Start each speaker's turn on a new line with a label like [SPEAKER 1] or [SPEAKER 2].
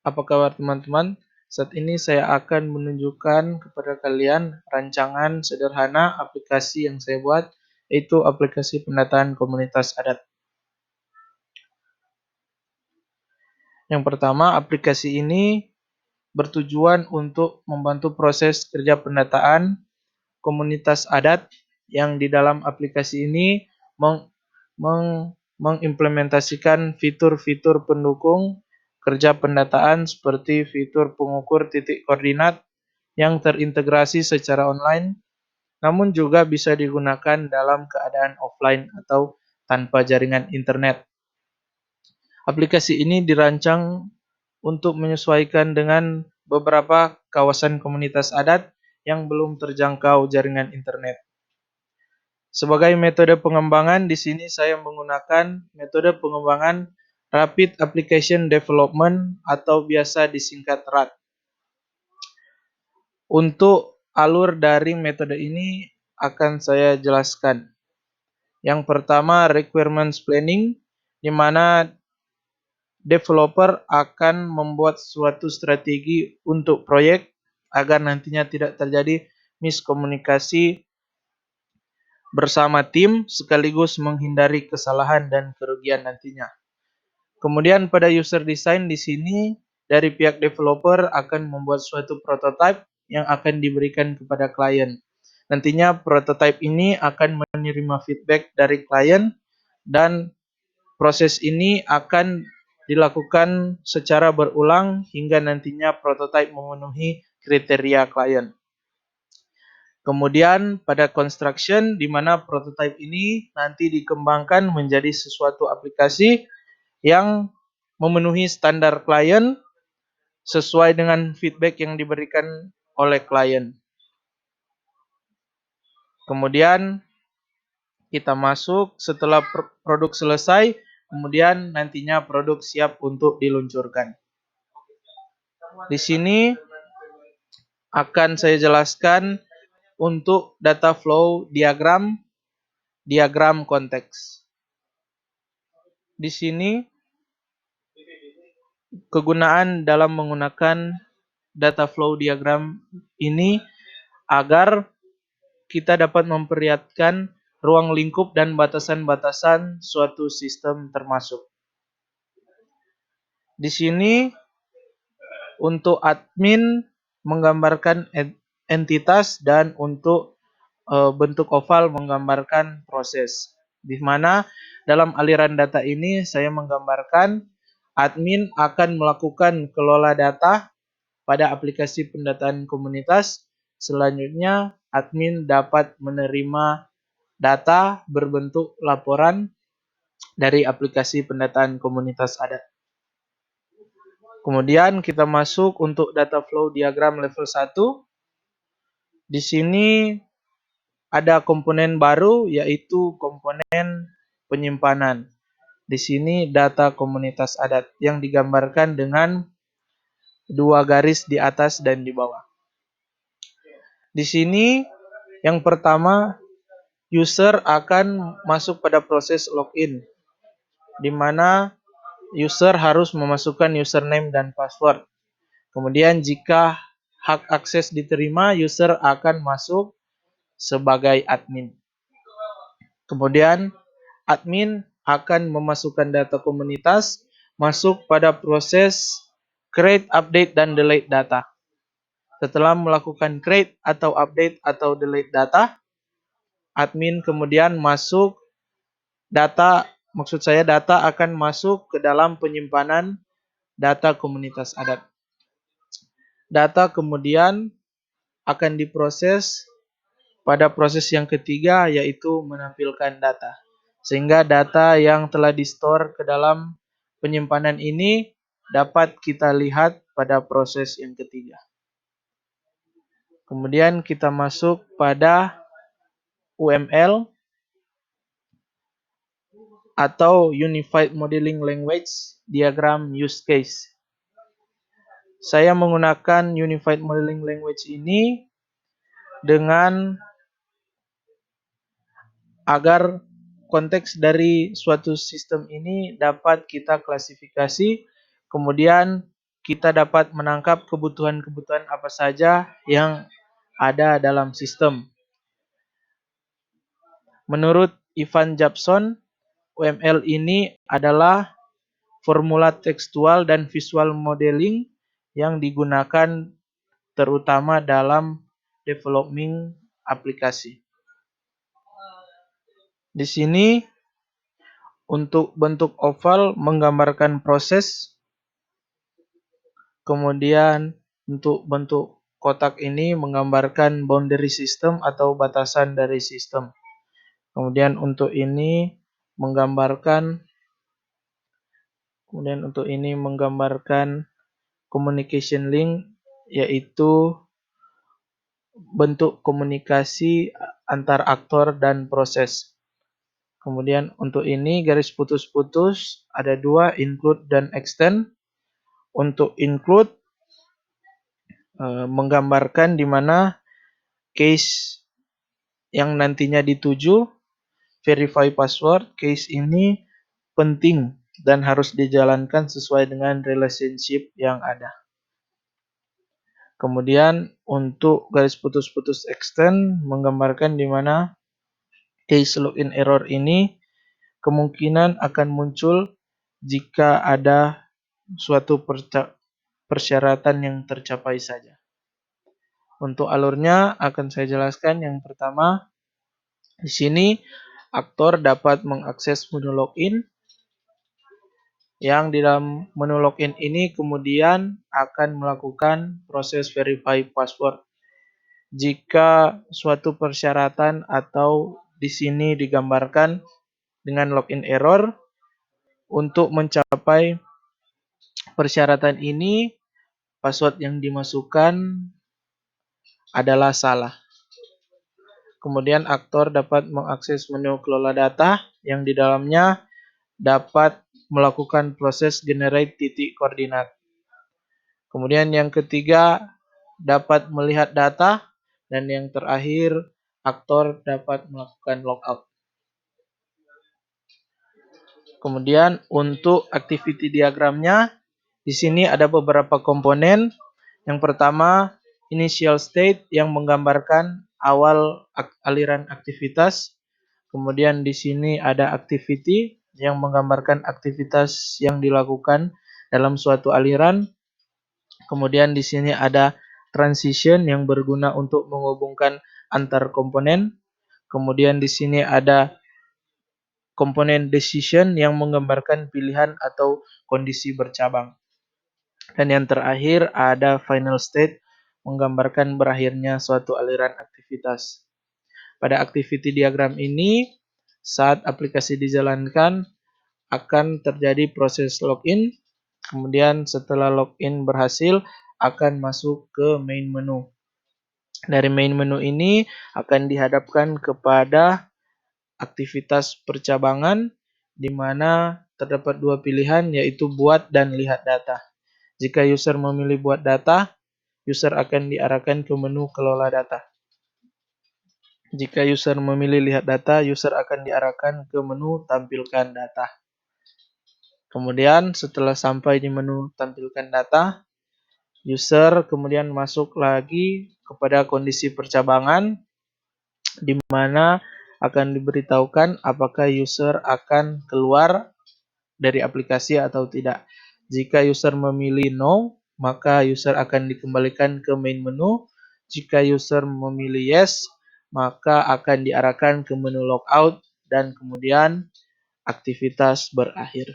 [SPEAKER 1] Apa kabar teman-teman? Saat ini saya akan menunjukkan kepada kalian rancangan sederhana aplikasi yang saya buat, yaitu aplikasi pendataan komunitas adat. Yang pertama, aplikasi ini bertujuan untuk membantu proses kerja pendataan komunitas adat yang di dalam aplikasi ini mengimplementasikan fitur-fitur pendukung kerja pendataan seperti fitur pengukur titik koordinat yang terintegrasi secara online, namun juga bisa digunakan dalam keadaan offline atau tanpa jaringan internet. Aplikasi ini dirancang untuk menyesuaikan dengan beberapa kawasan komunitas adat yang belum terjangkau jaringan internet. Sebagai metode pengembangan, di sini saya menggunakan metode pengembangan Rapid Application Development atau biasa disingkat RAD. Untuk alur dari metode ini akan saya jelaskan. Yang pertama, requirements planning, di mana developer akan membuat suatu strategi untuk proyek agar nantinya tidak terjadi miskomunikasi bersama tim sekaligus menghindari kesalahan dan kerugian nantinya. Kemudian pada user design di sini dari pihak developer akan membuat suatu prototype yang akan diberikan kepada klien. Nantinya prototype ini akan menerima feedback dari klien dan proses ini akan dilakukan secara berulang hingga nantinya prototype memenuhi kriteria klien. Kemudian pada construction, di mana prototype ini nanti dikembangkan menjadi sesuatu aplikasi yang memenuhi standar klien sesuai dengan feedback yang diberikan oleh klien. Kemudian kita masuk setelah produk selesai, kemudian nantinya produk siap untuk diluncurkan. Di sini akan saya jelaskan untuk data flow diagram konteks. Di sini kegunaan dalam menggunakan data flow diagram ini agar kita dapat memperlihatkan ruang lingkup dan batasan-batasan suatu sistem termasuk. Di sini untuk admin menggambarkan entitas dan untuk bentuk oval menggambarkan proses. Di mana dalam aliran data ini saya menggambarkan admin akan melakukan kelola data pada aplikasi pendataan komunitas. Selanjutnya admin dapat menerima data berbentuk laporan dari aplikasi pendataan komunitas adat. Kemudian kita masuk untuk data flow diagram level 1. Di sini ada komponen baru yaitu komponen penyimpanan. Di sini data komunitas adat yang digambarkan dengan dua garis di atas dan di bawah. Di sini yang pertama user akan masuk pada proses login, di mana user harus memasukkan username dan password. Kemudian jika hak akses diterima, user akan masuk sebagai admin. Kemudian admin akan memasukkan data komunitas masuk pada proses create, update, dan delete data. Setelah melakukan create atau update atau delete data, admin kemudian masuk data akan masuk ke dalam penyimpanan data komunitas adat. Data kemudian akan diproses pada proses yang ketiga, yaitu menampilkan data. Sehingga data yang telah di-store ke dalam penyimpanan ini dapat kita lihat pada proses yang ketiga. Kemudian kita masuk pada UML atau Unified Modeling Language Diagram Use Case. Saya menggunakan Unified Modeling Language ini dengan agar konteks dari suatu sistem ini dapat kita klasifikasi, kemudian kita dapat menangkap kebutuhan-kebutuhan apa saja yang ada dalam sistem. Menurut Ivan Jobson, UML ini adalah formula tekstual dan visual modeling yang digunakan terutama dalam developing aplikasi. Di sini untuk bentuk oval menggambarkan proses, kemudian untuk bentuk kotak ini menggambarkan boundary system atau batasan dari sistem. Kemudian untuk ini menggambarkan communication link, yaitu bentuk komunikasi antar aktor dan proses. Kemudian untuk ini garis putus-putus ada dua, include dan extend. Untuk include menggambarkan di mana case yang nantinya dituju, verify password, case ini penting dan harus dijalankan sesuai dengan relationship yang ada. Kemudian untuk garis putus-putus extend menggambarkan di mana case login error ini kemungkinan akan muncul jika ada suatu persyaratan yang tercapai saja. Untuk alurnya akan saya jelaskan. Yang pertama, di sini aktor dapat mengakses menu login. Yang di dalam menu login ini kemudian akan melakukan proses verify password. Jika suatu persyaratan atau di sini digambarkan dengan login error, untuk mencapai persyaratan ini password yang dimasukkan adalah salah. Kemudian aktor dapat mengakses menu kelola data yang di dalamnya dapat melakukan proses generate titik koordinat. Kemudian yang ketiga dapat melihat data, dan yang terakhir aktor dapat melakukan logout. Kemudian untuk activity diagramnya, di sini ada beberapa komponen. Yang pertama, initial state yang menggambarkan awal aliran aktivitas. Kemudian di sini ada activity yang menggambarkan aktivitas yang dilakukan dalam suatu aliran. Kemudian di sini ada transition yang berguna untuk menghubungkan antar komponen. Kemudian di sini ada komponen decision yang menggambarkan pilihan atau kondisi bercabang. Dan yang terakhir ada final state menggambarkan berakhirnya suatu aliran aktivitas. Pada activity diagram ini, saat aplikasi dijalankan akan terjadi proses login. Kemudian setelah login berhasil akan masuk ke main menu. Dari main menu ini akan dihadapkan kepada aktivitas percabangan, di mana terdapat dua pilihan, yaitu buat dan lihat data. Jika user memilih buat data, user akan diarahkan ke menu kelola data. Jika user memilih lihat data, user akan diarahkan ke menu tampilkan data. Kemudian setelah sampai di menu tampilkan data, user kemudian masuk lagi kepada kondisi percabangan, di mana akan diberitahukan apakah user akan keluar dari aplikasi atau tidak. Jika user memilih no, maka user akan dikembalikan ke main menu. Jika user memilih yes, maka akan diarahkan ke menu logout dan kemudian aktivitas berakhir.